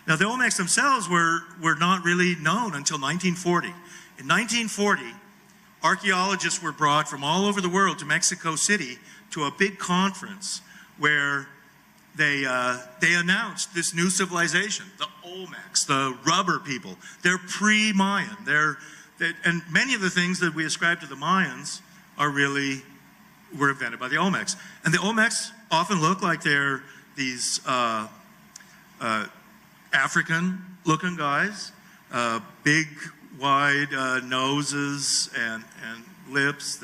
Now, the Olmecs themselves were not really known until 1940. In 1940, archaeologists were brought from all over the world to Mexico City to a big conference where they announced this new civilization, the Olmecs, the rubber people. They're pre-Mayan. And many of the things that we ascribe to the Mayans were invented by the Olmecs. And the Olmecs often look like they're these African-looking guys, big, wide noses and lips.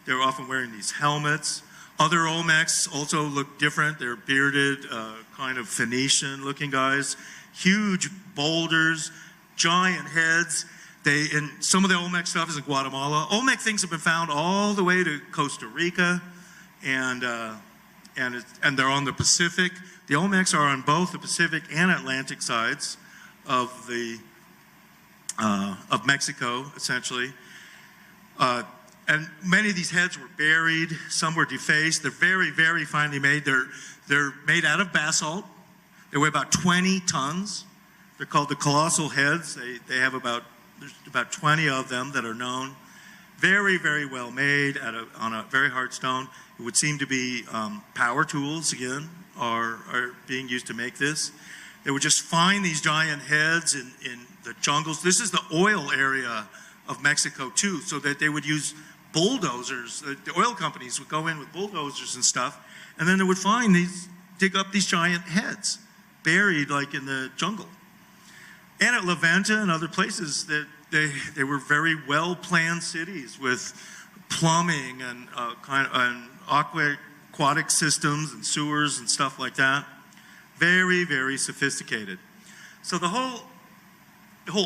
They're often wearing these helmets. Other Olmecs also look different. They're bearded, kind of Phoenician-looking guys, huge boulders, giant heads. In some of the Olmec stuff is in Guatemala. Olmec things have been found all the way to Costa Rica, and they're on the Pacific. The Olmecs are on both the Pacific and Atlantic sides of Mexico, essentially. And many of these heads were buried. Some were defaced. They're very, very finely made. They're made out of basalt. They weigh about 20 tons. They're called the colossal heads. They have there's about 20 of them that are known. Very, very well made on a very hard stone. It would seem to be power tools, again, are being used to make this. They would just find these giant heads in the jungles. This is the oil area of Mexico, too, so that they would use bulldozers. The oil companies would go in with bulldozers and stuff, and then they would dig up these giant heads, buried like in the jungle. And at La Venta and other places, that they were very well-planned cities with plumbing and aquatic systems and sewers and stuff like that. Very, very sophisticated. So the whole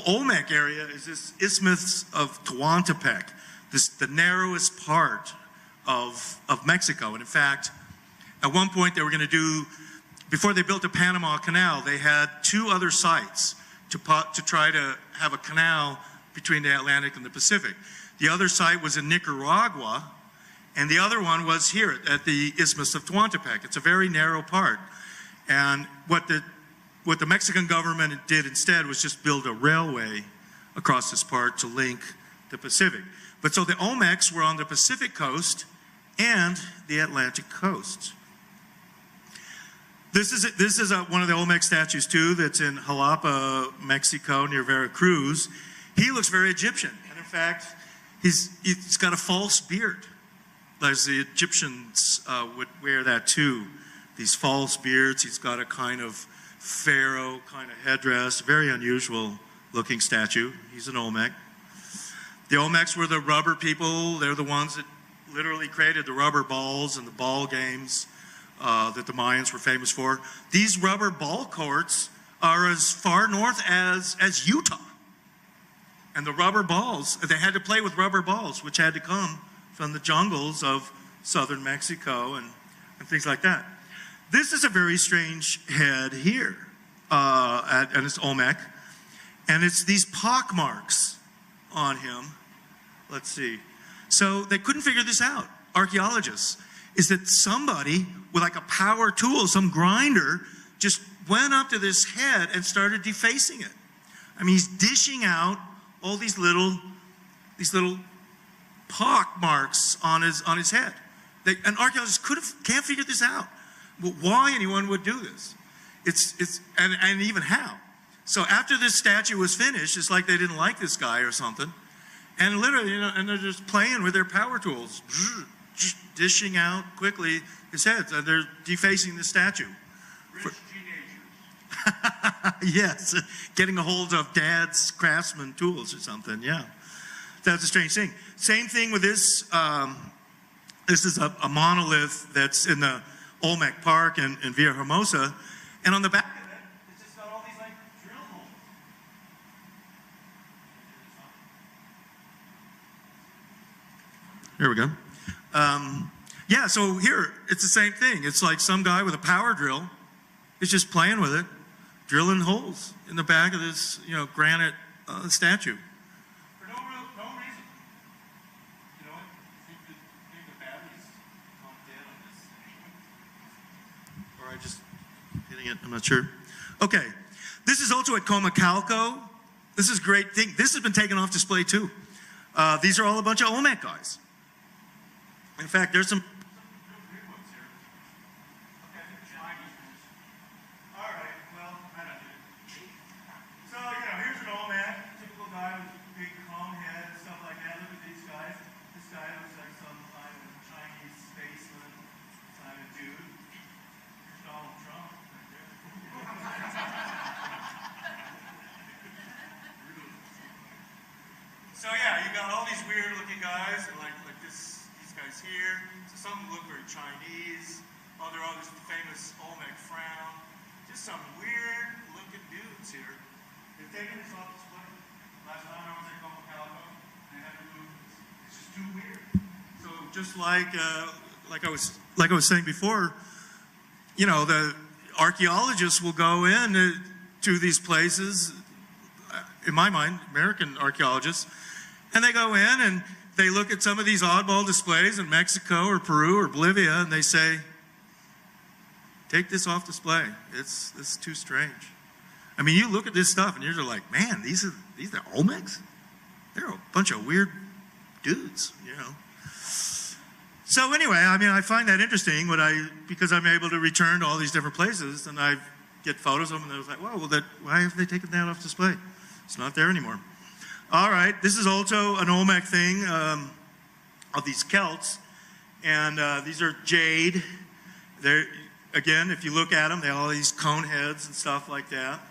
Olmec area is this Isthmus of Tehuantepec, the narrowest part of Mexico. And in fact, at one point they were going to do, before they built the Panama Canal, they had two other sites to try to have a canal between the Atlantic and the Pacific. The other site was in Nicaragua, and the other one was here at the Isthmus of Tehuantepec. It's a very narrow part. And what the Mexican government did instead was just build a railway across this part to link the Pacific. But so the Olmecs were on the Pacific coast and the Atlantic coast. This is one of the Olmec statues too that's in Jalapa, Mexico, near Veracruz. He looks very Egyptian, and in fact, he's got a false beard, as the Egyptians would wear that too. These false beards. He's got a kind of pharaoh kind of headdress. Very unusual looking statue. He's an Olmec. The Olmecs were the rubber people. They're the ones that literally created the rubber balls and the ball games that the Mayans were famous for. These rubber ball courts are as far north as Utah. And the rubber balls, they had to play with rubber balls, which had to come from the jungles of southern Mexico and things like that. This is a very strange head here, and it's Olmec. And it's these pock marks on him. Let's see. So they couldn't figure this out, archaeologists. Is that somebody with like a power tool, some grinder, just went up to this head and started defacing it. I mean, he's dishing out all these little pock marks on his head. And archaeologists can't figure this out. Why anyone would do this? And even how. So after this statue was finished, it's like they didn't like this guy or something. And literally, and they're just playing with their power tools, just dishing out quickly his head. And they're defacing the statue. Rich teenagers. Yes, getting a hold of dad's craftsman tools or something, yeah. That's a strange thing. Same thing with this. This is a monolith that's in the Olmec Park in Villahermosa, and on the back of it, it's just got all these like drill holes. Here we go. Yeah, so here it's the same thing. It's like some guy with a power drill is just playing with it, drilling holes in the back of this, granite statue. For no reason. You know, I think the battery's gone dead on this. Or I just hitting it, I'm not sure. Okay, This is also at Comacalco. This is a great thing. This has been taken off display too. These are all a bunch of Olmec guys. In fact, there's some. All right, well, I don't get it. So, here's an Olmec, typical guy with a big calm head and stuff like that. Look at these guys. This guy looks like some kind of Chinese spaceman kind of dude. Here's Donald Trump right there. So you got all these weird looking guys, and like these guys here. So some look very Chinese. Oh, they're all this famous Olmec frown. Just some weird looking dudes here. They're taking this off display. Last time I was at Comacalco, they had to move this. It's just too weird. So just like I was saying before, the archaeologists will go in to these places. In my mind, American archaeologists. And they go in and they look at some of these oddball displays in Mexico or Peru or Bolivia, and they say, take this off display. It's too strange. I mean, you look at this stuff and you're just like, man, these are Olmecs? They're a bunch of weird dudes, So anyway, I find that interesting because I'm able to return to all these different places, and I get photos of them, and I was like, why have they taken that off display? It's not there anymore. All right, this is also an Olmec thing of these Celts, and these are jade. They're, again, if you look at them, they have all these cone heads and stuff like that.